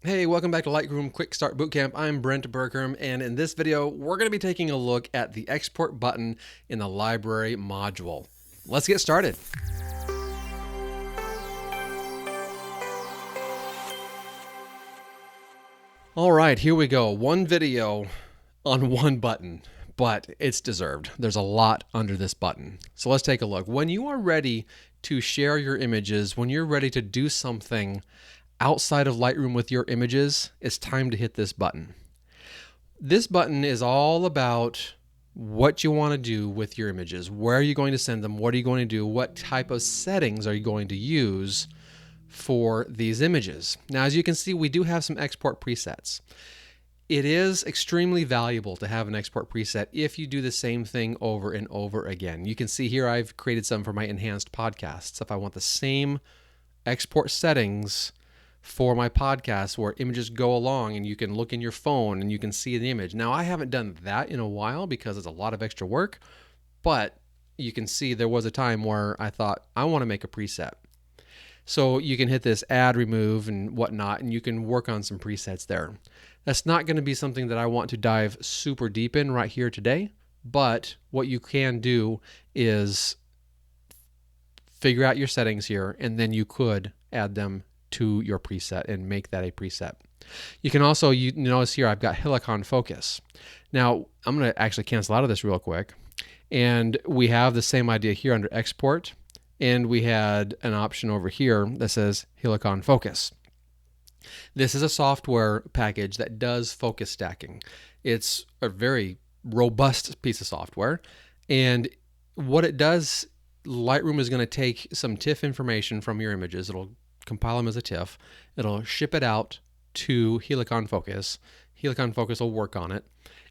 Hey, welcome back to Lightroom Quickstart Bootcamp. I'm Brent Bergherm, and in this video, we're going to be taking a look at the export button in the library module. Let's get started. All right, here we go. One video on one button, but it's deserved. There's a lot under this button. So let's take a look. When you are ready to share your images, when you're ready to do something outside of Lightroom with your images, it's time to hit this button. This button is all about what you want to do with your images. Where are you going to send them? What are you going to do? What type of settings are you going to use for these images? Now, as you can see, we do have some export presets. It is extremely valuable to have an export preset if you do the same thing over and over again. You can see here I've created some for my enhanced podcasts. If I want the same export settings for my podcast where images go along and you can look in your phone and you can see the image. Now, I haven't done that in a while because it's a lot of extra work, but you can see there was a time where I thought I want to make a preset. So you can hit this add, remove, and whatnot, and you can work on some presets there. That's not going to be something that I want to dive super deep in right here today, but what you can do is figure out your settings here, and then you could add them to your preset and make that a preset. You can also, you notice here I've got Helicon Focus. Now I'm going to actually cancel out of this real quick, and we have the same idea here under export, and we had an option over here that says Helicon Focus. This is a software package that does focus stacking. It's a very robust piece of software, and what it does, Lightroom is going to take some TIFF information from your images. It'll compile them as a TIFF. It'll ship it out to Helicon Focus. Helicon Focus will work on it.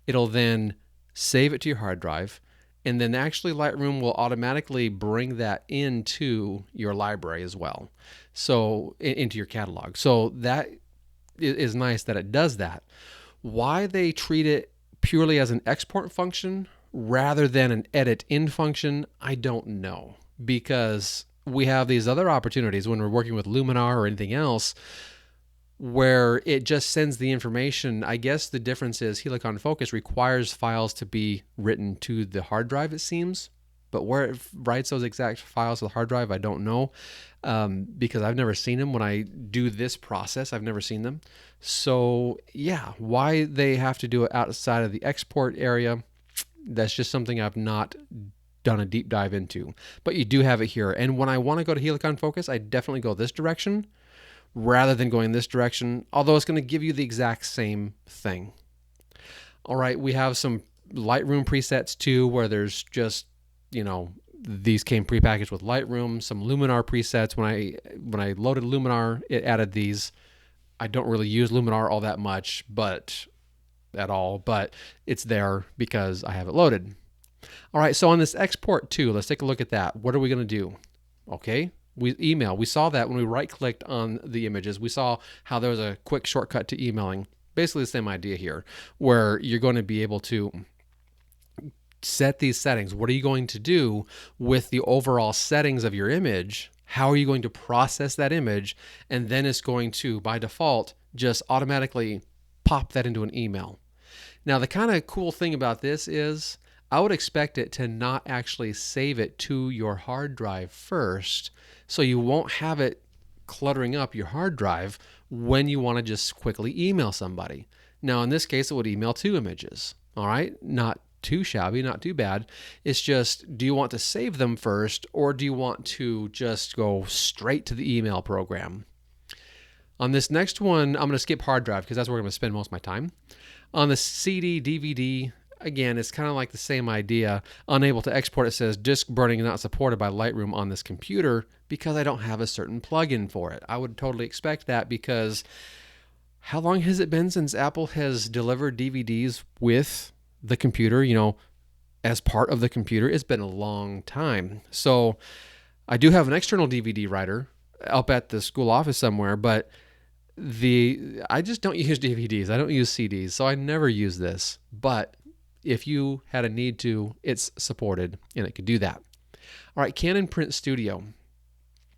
It'll then save it to your hard drive, and then actually Lightroom will automatically bring that into your library as well, so into your catalog. So that is nice that it does that. Why they treat it purely as an export function rather than an edit in function, I don't know, because we have these other opportunities when we're working with Luminar or anything else where it just sends the information. I guess the difference is Helicon Focus requires files to be written to the hard drive, it seems, but where it writes those exact files to the hard drive, I don't know, because I've never seen them. When I do this process, I've never seen them. So yeah, why they have to do it outside of the export area, that's just something I've not done a deep dive into, but you do have it here. And when I want to go to Helicon Focus, I definitely go this direction rather than going this direction, although it's going to give you the exact same thing. All right, we have some Lightroom presets too, where there's just, these came prepackaged with Lightroom. Some Luminar presets. When I loaded Luminar, it added these. I don't really use Luminar all that much, but it's there because I have it loaded. All right, so on this export too, let's take a look at that. What are we going to do? Okay, we saw that when we right-clicked on the images. We saw how there was a quick shortcut to emailing. Basically the same idea here, where you're going to be able to set these settings. What are you going to do with the overall settings of your image? How are you going to process that image? And then it's going to, by default, just automatically pop that into an email. Now, the kind of cool thing about this is I would expect it to not actually save it to your hard drive first, so you won't have it cluttering up your hard drive when you want to just quickly email somebody. Now, in this case, it would email 2 images. All right, not too shabby, not too bad. It's just, do you want to save them first, or do you want to just go straight to the email program? On this next one, I'm going to skip hard drive because that's where I'm going to spend most of my time. On the CD, DVD, again, it's kind of like the same idea. Unable to export, it says disk burning not supported by Lightroom on this computer because I don't have a certain plugin for it. I would totally expect that because how long has it been since Apple has delivered DVDs with the computer, as part of the computer? It's been a long time. So I do have an external DVD writer up at the school office somewhere, but I just don't use DVDs. I don't use CDs, so I never use this. But if you had a need to, it's supported and it could do that. All right, Canon Print Studio.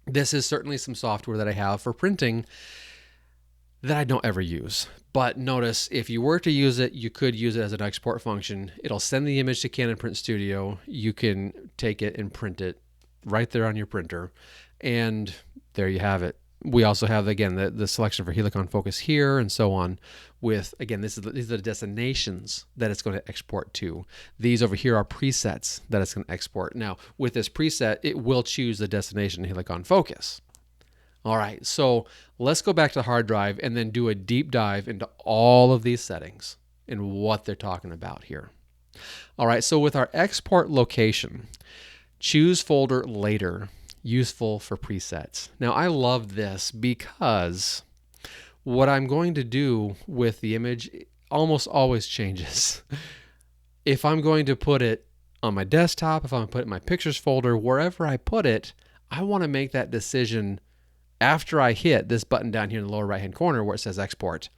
This is certainly some software that I have for printing. that I don't ever use. But notice, if you were to use it, you could use it as an export function. It'll send the image to Canon Print Studio. You can take it and print it right there on your printer. And there you have it. We also have, again, the selection for Helicon focus here and so on with, again, these are the destinations that it's going to export to. These over here are presets that it's going to export. Now, with this preset, it will choose the destination Helicon focus. All right, so let's go back to the hard drive and then do a deep dive into all of these settings and what they're talking about here. All right, so with our export location, choose folder later, useful for presets. Now, I love this because what I'm going to do with the image almost always changes. If I'm going to put it on my desktop, if I'm going to put it in my pictures folder, wherever I put it, I want to make that decision after I hit this button down here in the lower right hand corner where it says export.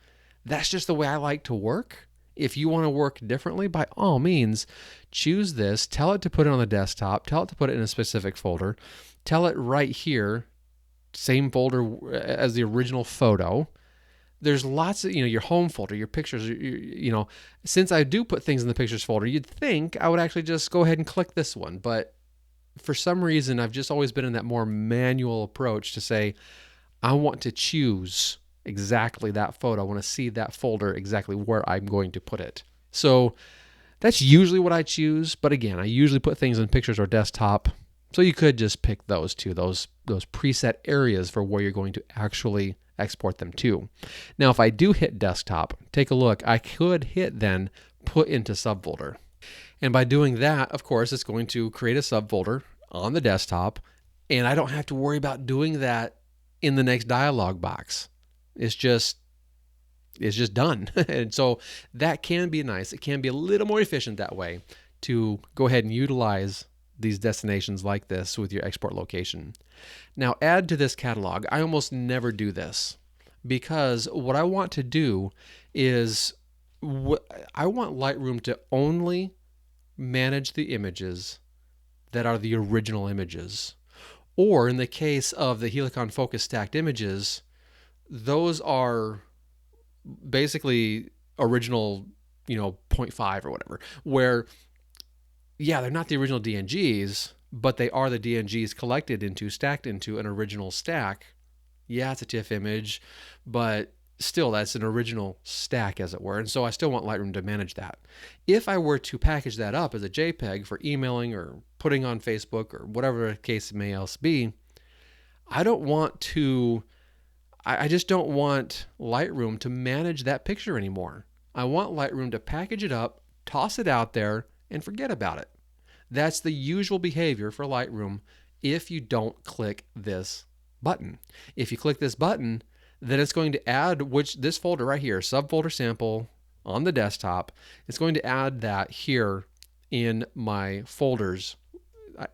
That's just the way I like to work. If you want to work differently, by all means, choose this, tell it to put it on the desktop, tell it to put it in a specific folder, tell it right here, same folder as the original photo. There's lots of, your home folder, your pictures, since I do put things in the pictures folder, you'd think I would actually just go ahead and click this one. But for some reason, I've just always been in that more manual approach to say, I want to choose exactly that photo. I want to see that folder exactly where I'm going to put it. So that's usually what I choose. But again, I usually put things in pictures or desktop. So you could just pick those two, those preset areas for where you're going to actually export them to. Now, if I do hit desktop, take a look. I could hit then put into subfolder. And by doing that, of course, it's going to create a subfolder on the desktop, and I don't have to worry about doing that in the next dialog box. It's just done. And so that can be nice. It can be a little more efficient that way to go ahead and utilize these destinations like this with your export location. Now, add to this catalog. I almost never do this because what I want to do is I want Lightroom to only manage the images that are the original images. Or in the case of the Helicon focus stacked images, those are basically original, 0.5 or whatever, where, yeah, they're not the original DNGs, but they are the DNGs stacked into an original stack. Yeah, it's a TIFF image, but still, that's an original stack, as it were. And so I still want Lightroom to manage that. If I were to package that up as a JPEG for emailing or putting on Facebook or whatever the case may else be, I just don't want Lightroom to manage that picture anymore. I want Lightroom to package it up, toss it out there, and forget about it. That's the usual behavior for Lightroom if you don't click this button. If you click this button, then it's going to add this folder right here, subfolder sample on the desktop. It's going to add that here in my folders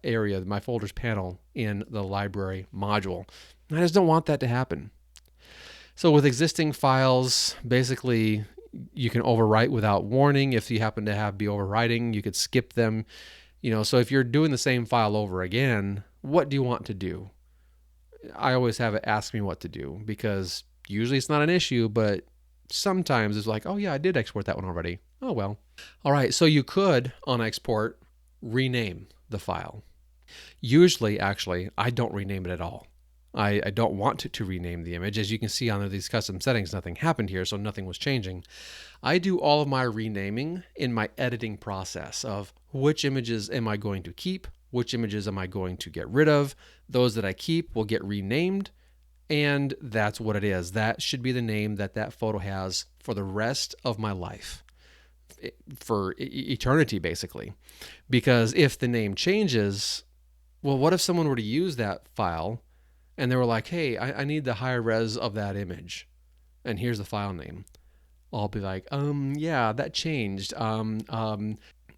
area, my folders panel in the library module. I just don't want that to happen. So with existing files, basically you can overwrite without warning. If you happen to be overwriting, you could skip them. So if you're doing the same file over again, what do you want to do? I always have it ask me what to do because usually it's not an issue, but sometimes it's like, oh yeah, I did export that one already. Oh well. All right, so you could, on export, rename the file. Usually, actually, I don't rename it at all. I don't want to rename the image. As you can see under these custom settings, nothing happened here, so nothing was changing. I do all of my renaming in my editing process of which images am I going to keep, which images am I going to get rid of. Those that I keep will get renamed, and that's what it is. That should be the name that photo has for the rest of my life, for eternity, basically. Because if the name changes, well, what if someone were to use that file and they were like, hey, I need the higher res of that image, and here's the file name. I'll be like, yeah, that changed.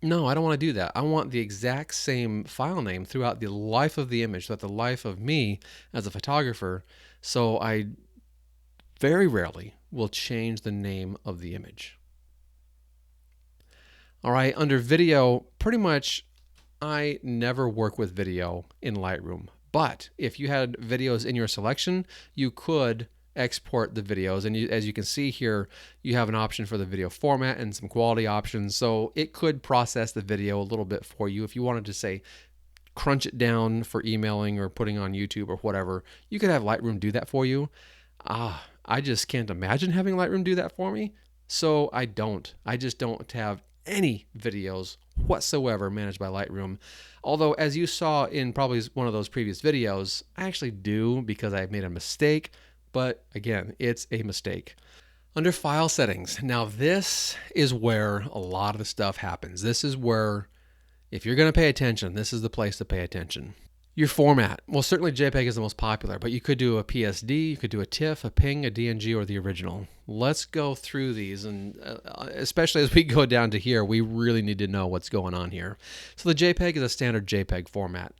No, I don't want to do that. I want the exact same file name throughout the life of the image, throughout the life of me as a photographer. So I very rarely will change the name of the image. All right, under video, pretty much I never work with video in Lightroom. But if you had videos in your selection, you could export the videos. And as you can see here, you have an option for the video format and some quality options. So it could process the video a little bit for you. If you wanted to say, crunch it down for emailing or putting on YouTube or whatever, you could have Lightroom do that for you. I just can't imagine having Lightroom do that for me. So I don't. I just don't have any videos whatsoever managed by Lightroom. Although, as you saw in probably one of those previous videos, I actually do because I've made a mistake. But again, it's a mistake. Under File Settings, now this is where a lot of the stuff happens. This is where, if you're going to pay attention, this is the place to pay attention. Your format. Well, certainly JPEG is the most popular, but you could do a PSD, you could do a TIFF, a PNG, a DNG, or the original. Let's go through these, and especially as we go down to here, we really need to know what's going on here. So the JPEG is a standard JPEG format.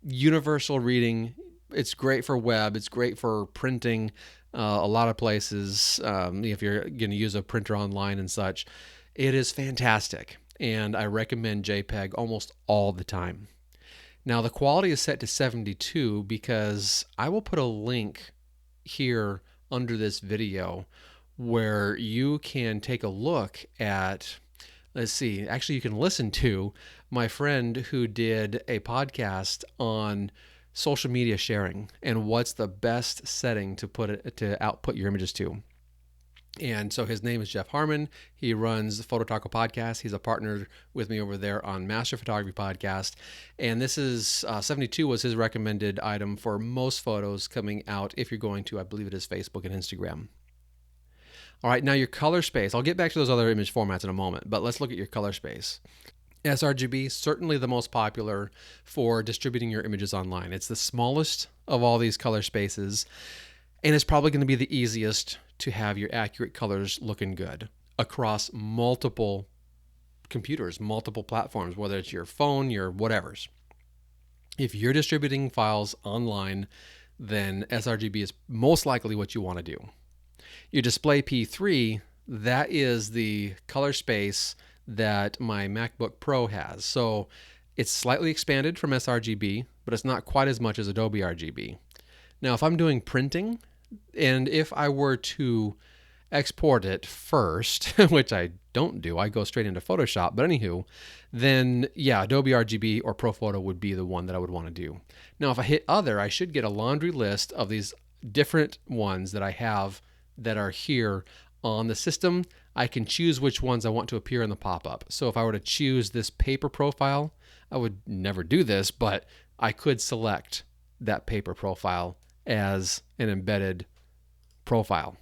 Universal reading. It's great for web. It's great for printing. A lot of places, if you're going to use a printer online and such, it is fantastic. And I recommend JPEG almost all the time. Now the quality is set to 72 because I will put a link here under this video where you can take a look at, let's see, actually you can listen to my friend who did a podcast on social media sharing and what's the best setting to output your images to. And so his name is Jeff Harmon. He runs the Photo Taco podcast. He's a partner with me over there on Master Photography Podcast. And this is 72 was his recommended item for most photos coming out if you're going to, I believe it is Facebook and Instagram. All right, now your color space. I'll get back to those other image formats in a moment, but let's look at your color space. sRGB, certainly the most popular for distributing your images online. It's the smallest of all these color spaces, and it's probably going to be the easiest to have your accurate colors looking good across multiple computers, multiple platforms, whether it's your phone, your whatevers. If you're distributing files online, then sRGB is most likely what you want to do. Your display P3, that is the color space that my MacBook Pro has. So it's slightly expanded from sRGB, but it's not quite as much as Adobe RGB. Now, if I'm doing printing, and if I were to export it first, which I don't do, I go straight into Photoshop, but anywho, then yeah, Adobe RGB or ProPhoto would be the one that I would want to do. Now, if I hit other, I should get a laundry list of these different ones that I have that are here on the system. I can choose which ones I want to appear in the pop-up. So if I were to choose this paper profile, I would never do this, but I could select that paper profile as an embedded profile.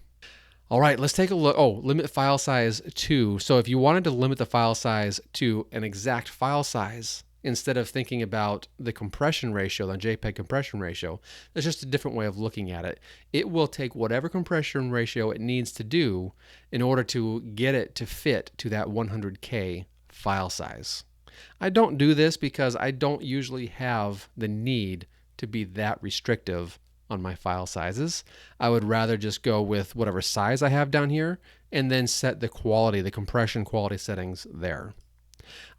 All right, let's take a look. Oh, limit file size to. So if you wanted to limit the file size to an exact file size, instead of thinking about the compression ratio, the JPEG compression ratio, that's just a different way of looking at it. It will take whatever compression ratio it needs to do in order to get it to fit to that 100K file size. I don't do this because I don't usually have the need to be that restrictive on my file sizes. I would rather just go with whatever size I have down here and then set the quality, the compression quality settings there.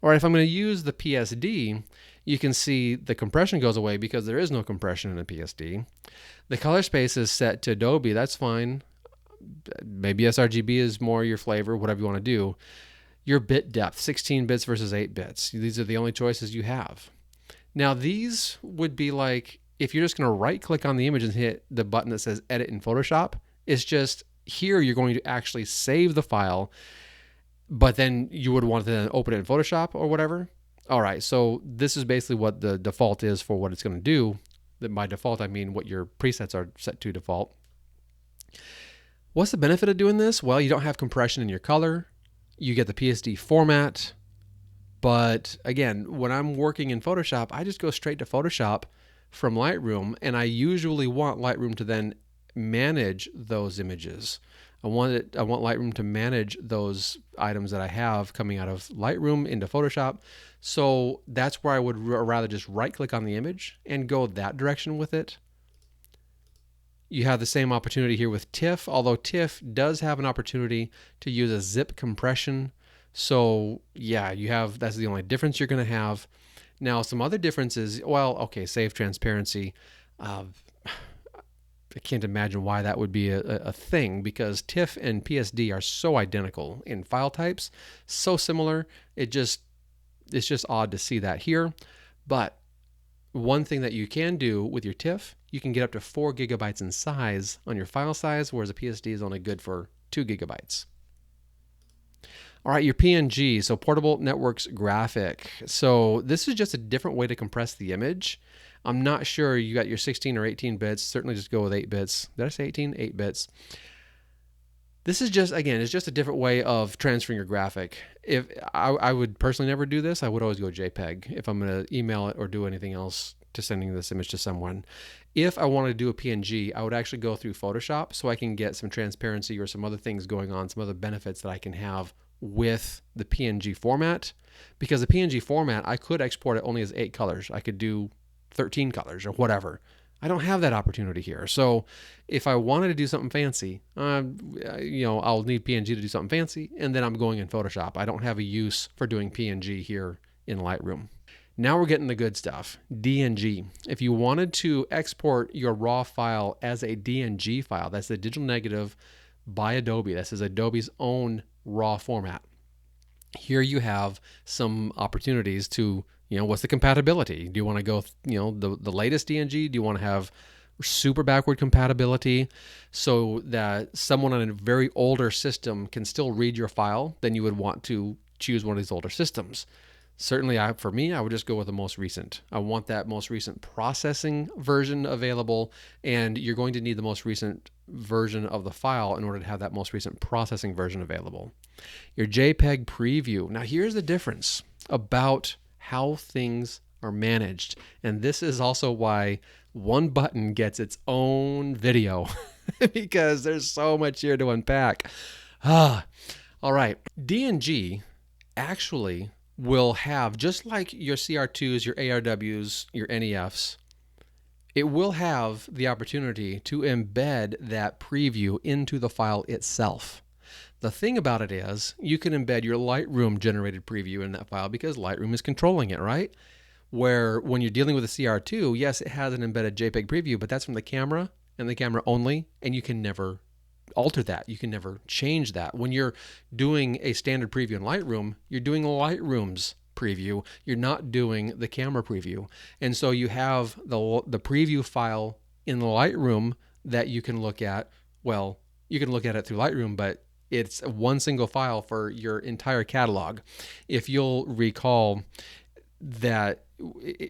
All right, if I'm going to use the PSD, you can see the compression goes away because there is no compression in a PSD. The color space is set to Adobe, that's fine. Maybe sRGB is more your flavor, whatever you want to do. Your bit depth, 16 bits versus 8 bits. These are the only choices you have. Now these would be like, if you're just going to right click on the image and hit the button that says edit in Photoshop, it's just here you're going to actually save the file, but then you would want to then open it in Photoshop or whatever. All right, so this is basically what the default is for what it's going to do. That by default, I mean what your presets are set to default. What's the benefit of doing this? Well, you don't have compression in your color. You get the PSD format. But again, when I'm working in Photoshop, I just go straight to Photoshop from Lightroom, and I usually want Lightroom to then manage those images. I want Lightroom to manage those items that I have coming out of Lightroom into Photoshop. So that's where I would rather just right click on the image and go that direction with it. You have the same opportunity here with TIFF, although TIFF does have an opportunity to use a zip compression. So yeah, that's the only difference you're going to have. Now, some other differences, well, okay, save transparency. can't imagine why that would be a thing, because TIFF and PSD are so identical in file types, so similar. It's just odd to see that here. But one thing that you can do with your TIFF, you can get up to 4 gigabytes in size on your file size, whereas a PSD is only good for 2 gigabytes. All right, your PNG, so Portable Networks Graphic. So this is just a different way to compress the image. I'm not sure you got your 16 or 18 bits. Certainly just go with 8 bits. Did I say 18? 8 bits. This is just, again, it's just a different way of transferring your graphic. If I would personally never do this, I would always go JPEG if I'm going to email it or do anything else to sending this image to someone. If I wanted to do a PNG, I would actually go through Photoshop so I can get some transparency or some other things going on, some other benefits that I can have with the PNG format. Because the PNG format, I could export it only as 8 colors. I could do 13 colors or whatever. I don't have that opportunity here. So if I wanted to do something fancy, I'll need PNG to do something fancy, and then I'm going in Photoshop. I don't have a use for doing PNG here in Lightroom. Now we're getting the good stuff, DNG. If you wanted to export your raw file as a DNG file, that's the digital negative by Adobe. This is Adobe's own raw format. Here you have some opportunities to, what's the compatibility? Do you want to go, the latest DNG? Do you want to have super backward compatibility so that someone on a very older system can still read your file? Then you would want to choose one of these older systems. Certainly, for me, I would just go with the most recent. I want that most recent processing version available, and you're going to need the most recent version of the file in order to have that most recent processing version available. Your JPEG preview. Now, here's the difference about how things are managed, and this is also why one button gets its own video because there's so much here to unpack. All right, DNG actually will have, just like your CR2s, your ARWs, your NEFs, it will have the opportunity to embed that preview into the file itself. The thing about it is you can embed your Lightroom generated preview in that file because Lightroom is controlling it, right? Where when you're dealing with a CR2, yes, it has an embedded JPEG preview, but that's from the camera and the camera only, and you can never alter that. You can never change that. When you're doing a standard preview in Lightroom, you're doing Lightroom's preview. You're not doing the camera preview. And so you have the preview file in the Lightroom that you can look at. Well, you can look at it through Lightroom, but it's one single file for your entire catalog. If you'll recall that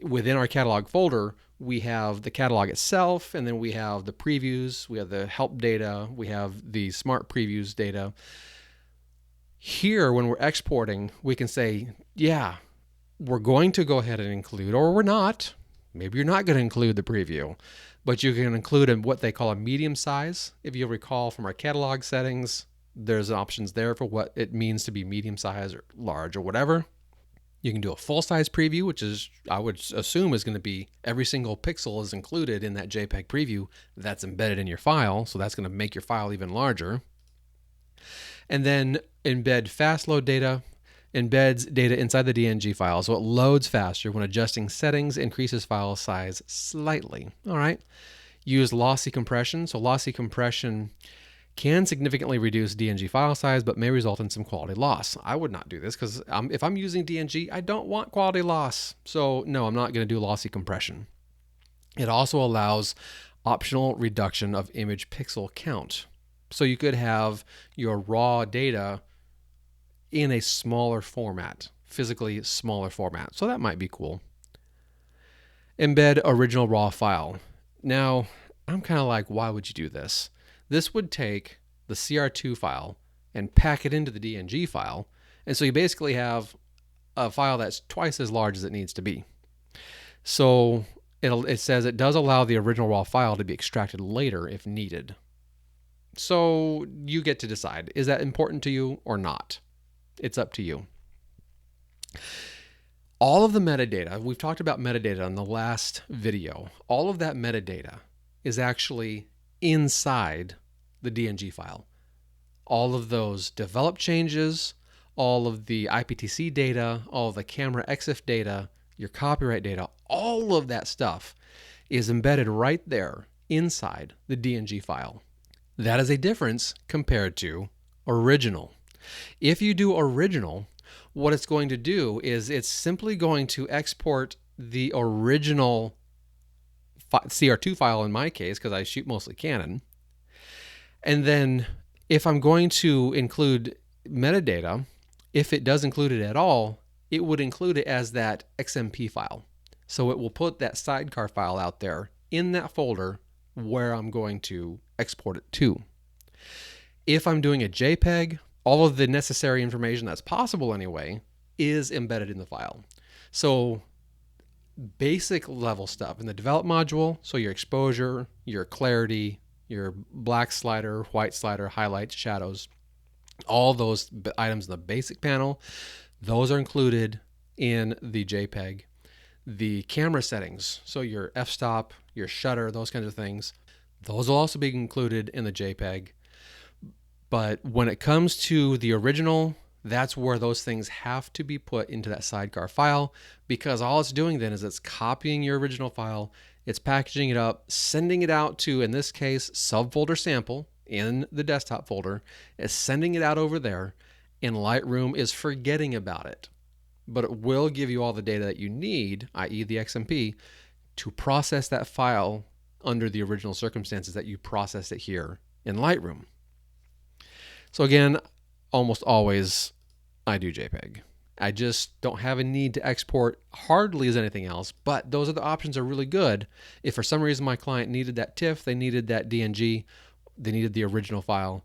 within our catalog folder, we have the catalog itself, and then we have the previews, we have the help data, we have the smart previews data. Here, when we're exporting, we can say, yeah, we're going to go ahead and include, or we're not. Maybe you're not going to include the preview, but you can include in what they call a medium size. If you'll recall from our catalog settings, there's options there for what it means to be medium size or large or whatever. You can do a full-size preview, which is, I would assume, is going to be every single pixel is included in that JPEG preview that's embedded in your file, so that's going to make your file even larger. And then embed fast load data, embeds data inside the DNG file, so it loads faster when adjusting settings, increases file size slightly. All right. Use lossy compression. So lossy compression can significantly reduce DNG file size, but may result in some quality loss. I would not do this because if I'm using DNG, I don't want quality loss. So no, I'm not going to do lossy compression. It also allows optional reduction of image pixel count. So you could have your raw data in a smaller format, physically smaller format. So that might be cool. Embed original raw file. Now, I'm kind of like, why would you do this? This would take the CR2 file and pack it into the DNG file. And so you basically have a file that's twice as large as it needs to be. So it says it does allow the original raw file to be extracted later if needed. So you get to decide, is that important to you or not? It's up to you. All of the metadata, we've talked about metadata in the last video. All of that metadata is actually inside the DNG file. All of those develop changes, all of the IPTC data, all of the camera EXIF data, your copyright data, all of that stuff is embedded right there inside the DNG file. That is a difference compared to original. If you do original, what it's going to do is it's simply going to export the original CR2 file in my case, because I shoot mostly Canon. And then if I'm going to include metadata, if it does include it at all, it would include it as that XMP file. So it will put that sidecar file out there in that folder where I'm going to export it to. If I'm doing a JPEG, all of the necessary information that's possible anyway is embedded in the file. So basic level stuff in the develop module, so your exposure, your clarity, your black slider, white slider, highlights, shadows, all those items in the basic panel, those are included in the JPEG. The camera settings, so your f-stop, your shutter, those kinds of things, those will also be included in the JPEG. But when it comes to the original, that's where those things have to be put into that sidecar file, because all it's doing then is it's copying your original file, it's packaging it up, sending it out to, in this case, subfolder sample in the desktop folder, it's sending it out over there, and Lightroom is forgetting about it. But it will give you all the data that you need, i.e. the XMP, to process that file under the original circumstances that you processed it here in Lightroom. So again, almost always I do JPEG. I just don't have a need to export hardly as anything else, but those other options are really good. If for some reason my client needed that TIFF, they needed that DNG, they needed the original file,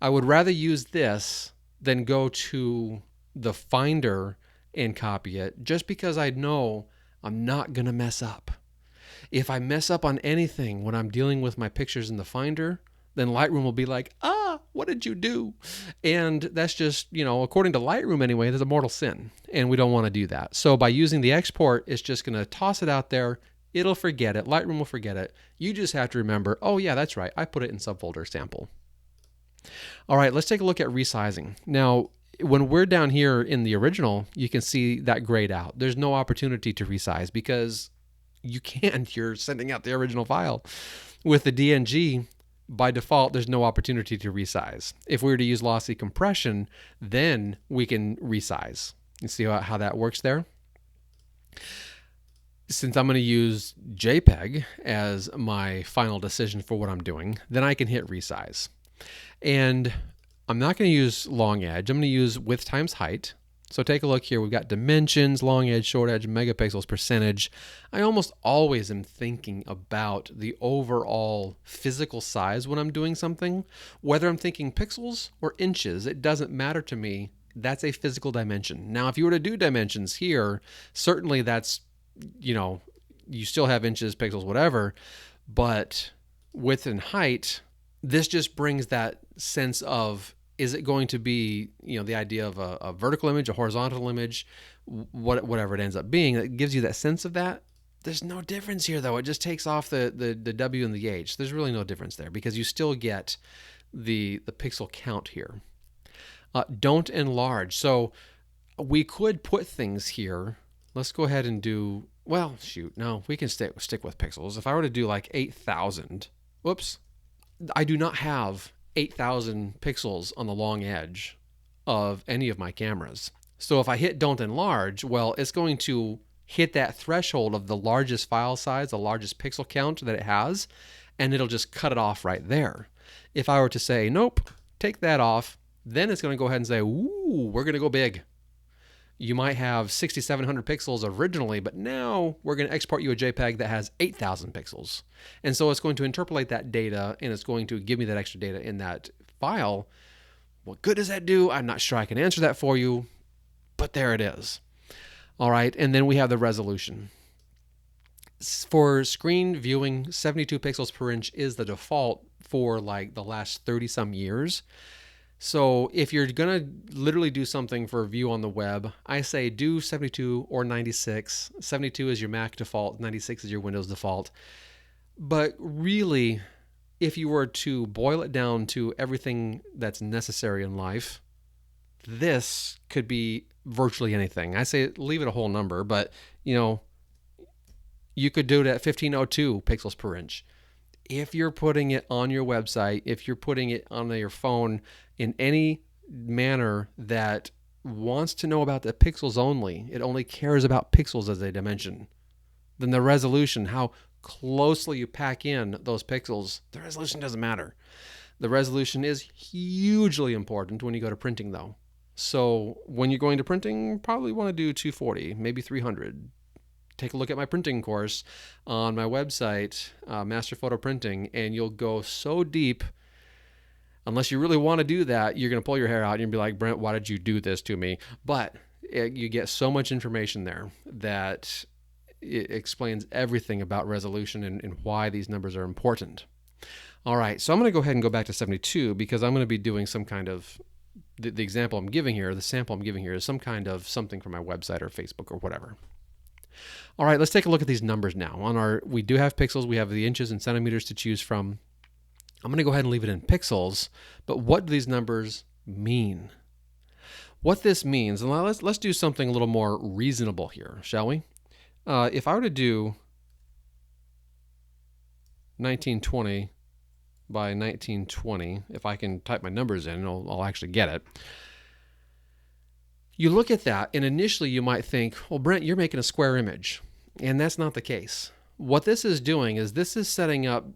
I would rather use this than go to the Finder and copy it, just because I know I'm not going to mess up. If I mess up on anything when I'm dealing with my pictures in the Finder, then Lightroom will be like, what did you do? And that's just, according to Lightroom anyway, that's a mortal sin, and we don't want to do that. So by using the export, it's just going to toss it out there. It'll forget it. Lightroom will forget it. You just have to remember, oh yeah, that's right, I put it in subfolder sample. All right, let's take a look at resizing. Now, when we're down here in the original, you can see that grayed out. There's no opportunity to resize because you can't. You're sending out the original file. With the DNG, by default, there's no opportunity to resize. If we were to use lossy compression, then we can resize. You see how that works there? Since I'm going to use JPEG as my final decision for what I'm doing, then I can hit resize. And I'm not going to use long edge. I'm going to use width times height. So take a look here. We've got dimensions, long edge, short edge, megapixels, percentage. I almost always am thinking about the overall physical size when I'm doing something. Whether I'm thinking pixels or inches, it doesn't matter to me. That's a physical dimension. Now, if you were to do dimensions here, certainly that's, you still have inches, pixels, whatever. But width and height, this just brings that sense of, is it going to be, the idea of a vertical image, a horizontal image, whatever it ends up being, that gives you that sense of that. There's no difference here, though. It just takes off the W and the H. There's really no difference there because you still get the pixel count here. Don't enlarge. So we could put things here. Let's go ahead and do, well, shoot, no, we can stick with pixels. If I were to do like 8,000, whoops, I do not have 8,000 pixels on the long edge of any of my cameras. So if I hit don't enlarge, well, it's going to hit that threshold of the largest file size, the largest pixel count that it has, and it'll just cut it off right there. If I were to say, nope, take that off, then it's going to go ahead and say, ooh, we're going to go big. You might have 6,700 pixels originally, but now we're going to export you a JPEG that has 8,000 pixels. And so it's going to interpolate that data, and it's going to give me that extra data in that file. What good does that do? I'm not sure I can answer that for you, but there it is. All right, and then we have the resolution. For screen viewing, 72 pixels per inch is the default for like the last 30 some years. So if you're going to literally do something for a view on the web, I say do 72 or 96. 72 is your Mac default, 96 is your Windows default. But really, if you were to boil it down to everything that's necessary in life, this could be virtually anything. I say leave it a whole number, but you could do it at 1502 pixels per inch. If you're putting it on your website, if you're putting it on your phone in any manner that wants to know about the pixels only, it only cares about pixels as a dimension, then the resolution, how closely you pack in those pixels, the resolution doesn't matter. The resolution is hugely important when you go to printing, though. So when you're going to printing, probably want to do 240, maybe 300. Take a look at my printing course on my website, Master Photo Printing, and you'll go so deep. Unless you really want to do that, you're going to pull your hair out and you'll be like, Brent, why did you do this to me? But you get so much information there that it explains everything about resolution and why these numbers are important. All right, so I'm going to go ahead and go back to 72 because I'm going to be doing some kind of, the example I'm giving here, the sample I'm giving here is some kind of something from my website or Facebook or whatever. All right, let's take a look at these numbers now. We do have pixels. We have the inches and centimeters to choose from. I'm going to go ahead and leave it in pixels, but what do these numbers mean? What this means, and let's do something a little more reasonable here, shall we? If I were to do 1920 by 1920, if I can type my numbers in, I'll actually get it. You look at that, and initially you might think, well, Brent, you're making a square image. And that's not the case. What this is doing is this is setting up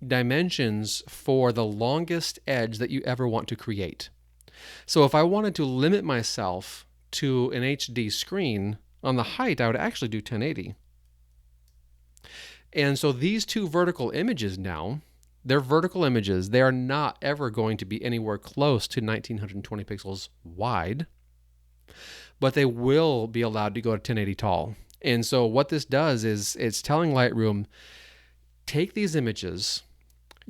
dimensions for the longest edge that you ever want to create. So if I wanted to limit myself to an HD screen, on the height, I would actually do 1080. And so these two vertical images now, they're vertical images. They are not ever going to be anywhere close to 1920 pixels wide, but they will be allowed to go to 1080 tall. And so what this does is it's telling Lightroom, take these images,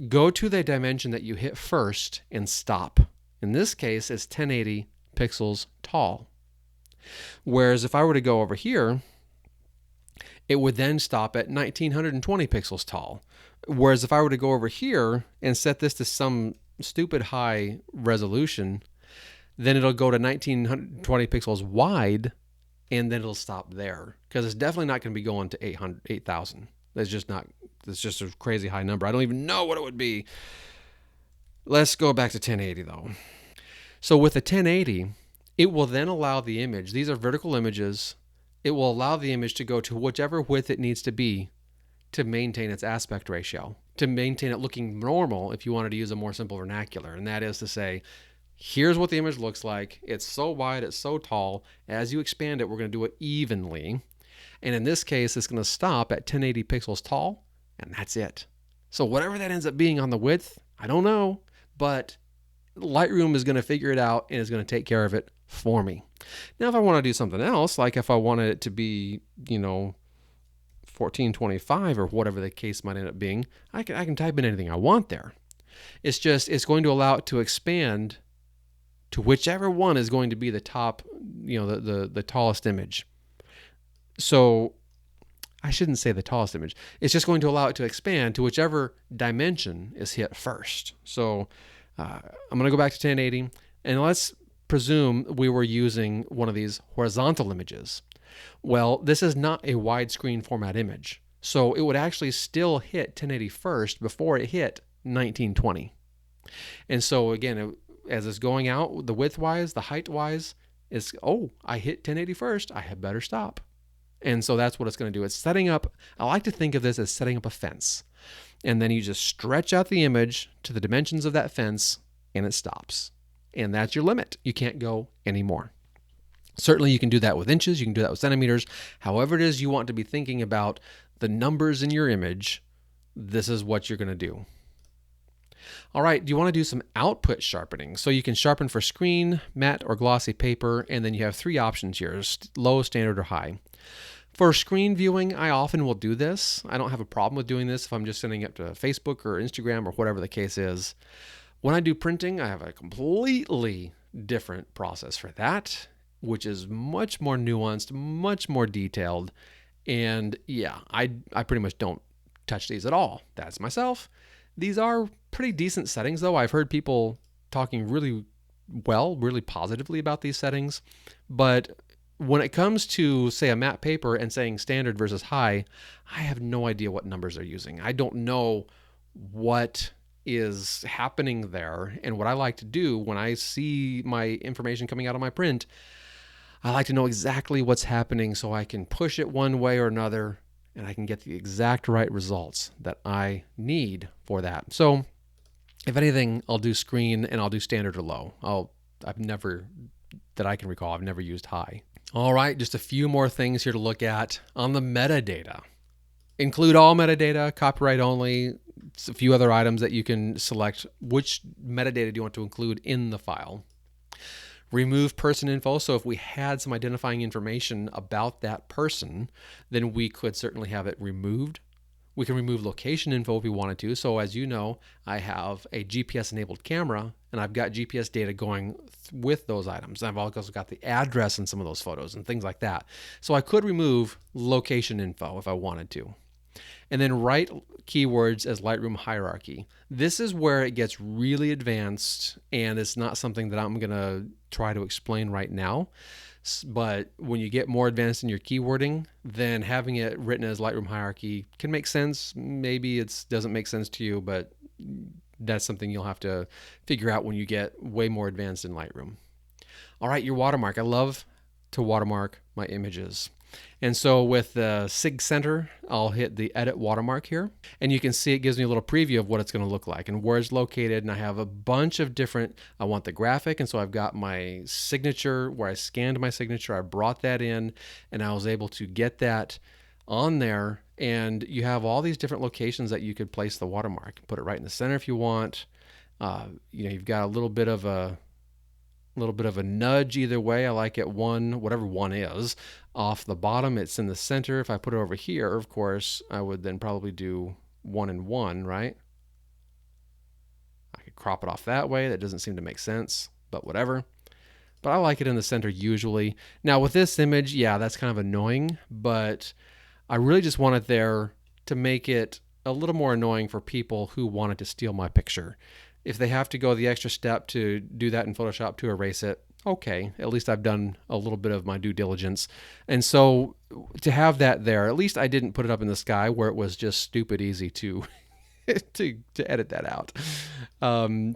go to the dimension that you hit first and stop. In this case, it's 1080 pixels tall. Whereas if I were to go over here, it would then stop at 1920 pixels tall. Whereas if I were to go over here and set this to some stupid high resolution, then it'll go to 1920 pixels wide, and then it'll stop there because it's definitely not going to be going to 8,000. That's just a crazy high number. I don't even know what it would be. Let's go back to 1080 though. So with the 1080, it will then allow the image, these are vertical images, it will allow the image to go to whichever width it needs to be to maintain its aspect ratio, to maintain it looking normal if you wanted to use a more simple vernacular. And that is to say, here's what the image looks like. It's so wide, it's so tall. As you expand it, we're going to do it evenly. And in this case, it's going to stop at 1080 pixels tall, and that's it. So whatever that ends up being on the width, I don't know, but Lightroom is going to figure it out and is going to take care of it for me. Now, if I want to do something else, like if I wanted it to be, 1425 or whatever the case might end up being, I can type in anything I want there. It's going to allow it to expand to whichever one is going to be the top, the tallest image. So I shouldn't say the tallest image. It's just going to allow it to expand to whichever dimension is hit first. So I'm going to go back to 1080, and let's presume we were using one of these horizontal images. Well, this is not a widescreen format image. So it would actually still hit 1080 first before it hit 1920. And so again, as it's going out, the width-wise, the height-wise, I hit 1080 first, I had better stop. And so that's what it's going to do. It's setting up, I like to think of this as setting up a fence. And then you just stretch out the image to the dimensions of that fence, and it stops. And that's your limit. You can't go anymore. Certainly you can do that with inches, you can do that with centimeters. However it is you want to be thinking about the numbers in your image, this is what you're going to do. All right, do you want to do some output sharpening? So you can sharpen for screen, matte, or glossy paper, and then you have three options here, low, standard, or high. For screen viewing, I often will do this. I don't have a problem with doing this if I'm just sending it to Facebook or Instagram or whatever the case is. When I do printing, I have a completely different process for that, which is much more nuanced, much more detailed. And yeah, I pretty much don't touch these at all. That's myself. These are pretty decent settings though. I've heard people talking really positively about these settings. But when it comes to, say, a matte paper and saying standard versus high, I have no idea what numbers they're using. I don't know what is happening there. And what I like to do when I see my information coming out of my print, I like to know exactly what's happening so I can push it one way or another and I can get the exact right results that I need for that. So if anything, I'll do screen and I'll do standard or low. I've never, that I can recall, I've never used high. All right, just a few more things here to look at on the metadata. Include all metadata, copyright only, a few other items that you can select which metadata do you want to include in the file. Remove person info. So if we had some identifying information about that person, then we could certainly have it removed. We can remove location info if we wanted to. So as you know, I have a GPS enabled camera and I've got GPS data going with those items. I've also got the address in some of those photos and things like that. So I could remove location info if I wanted to. And then write keywords as Lightroom hierarchy. This is where it gets really advanced, and it's not something that I'm going to try to explain right now. But when you get more advanced in your keywording, then having it written as Lightroom hierarchy can make sense. Maybe it doesn't make sense to you, but that's something you'll have to figure out when you get way more advanced in Lightroom. All right, your watermark. I love to watermark my images. And so with the Sig Center, I'll hit the edit watermark here, and you can see it gives me a little preview of what it's going to look like and where it's located. And I have a bunch of different, I want the graphic. And so I've got my signature where I scanned my signature. I brought that in and I was able to get that on there. And you have all these different locations that you could place the watermark. Put it right in the center if you want. You've got a little bit of a nudge either way. I like it one, whatever one is, off the bottom. It's in the center. If I put it over here, of course, I would then probably do 1 and 1, right? I could crop it off that way. That doesn't seem to make sense, but whatever. But I like it in the center usually. Now with this image, yeah, that's kind of annoying, but I really just want it there to make it a little more annoying for people who wanted to steal my picture. If they have to go the extra step to do that in Photoshop to erase it, okay, at least I've done a little bit of my due diligence. And so to have that there, at least I didn't put it up in the sky where it was just stupid easy to to edit that out.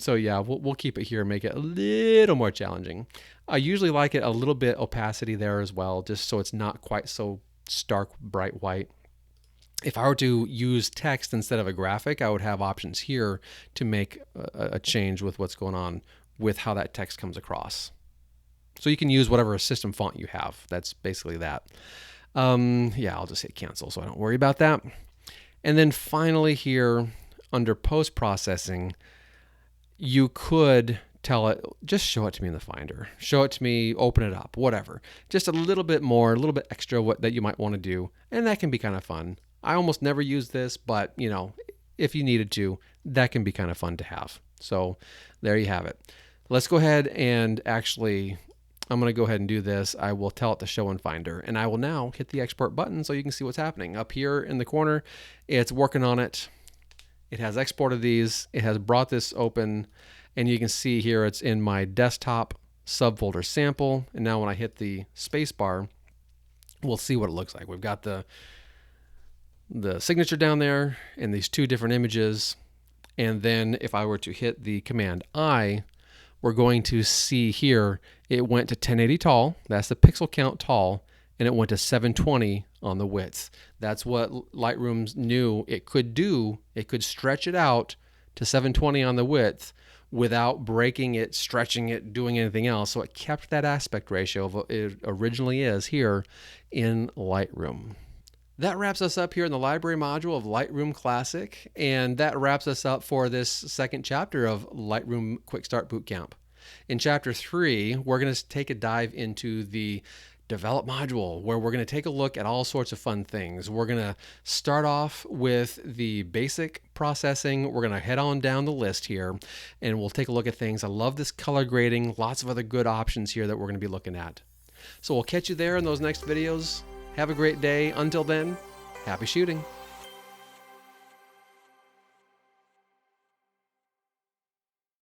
So yeah, we'll keep it here and make it a little more challenging. I usually like it a little bit opacity there as well, just so it's not quite so stark bright white. If I were to use text instead of a graphic, I would have options here to make a change with what's going on with how that text comes across. So you can use whatever system font you have. That's basically that. Yeah, I'll just hit cancel so I don't worry about that. And then finally here under post-processing, you could tell it, just show it to me in the Finder. Show it to me, open it up, whatever. Just a little bit more, a little bit extra that you might want to do. And that can be kind of fun. I almost never use this, but if you needed to, that can be kind of fun to have. So there you have it. Let's go ahead and actually, I'm going to go ahead and do this. I will tell it to show in Finder, and I will now hit the export button so you can see what's happening. Up here in the corner, it's working on it. It has exported these. It has brought this open, and you can see here it's in my desktop subfolder sample. And now when I hit the space bar, we'll see what it looks like. We've got the signature down there and these two different images. And then if I were to hit the Command I, we're going to see here, it went to 1080 tall. That's the pixel count tall. And it went to 720 on the width. That's what Lightroom knew it could do. It could stretch it out to 720 on the width without breaking it, stretching it, doing anything else. So it kept that aspect ratio of what it originally is here in Lightroom. That wraps us up here in the library module of Lightroom Classic, and that wraps us up for this second chapter of Lightroom Quickstart Bootcamp. In chapter 3, we're going to take a dive into the Develop module, where we're going to take a look at all sorts of fun things. We're going to start off with the basic processing. We're going to head on down the list here, and we'll take a look at things. I love this color grading, lots of other good options here that we're going to be looking at. So we'll catch you there in those next videos. Have a great day. Until then, happy shooting.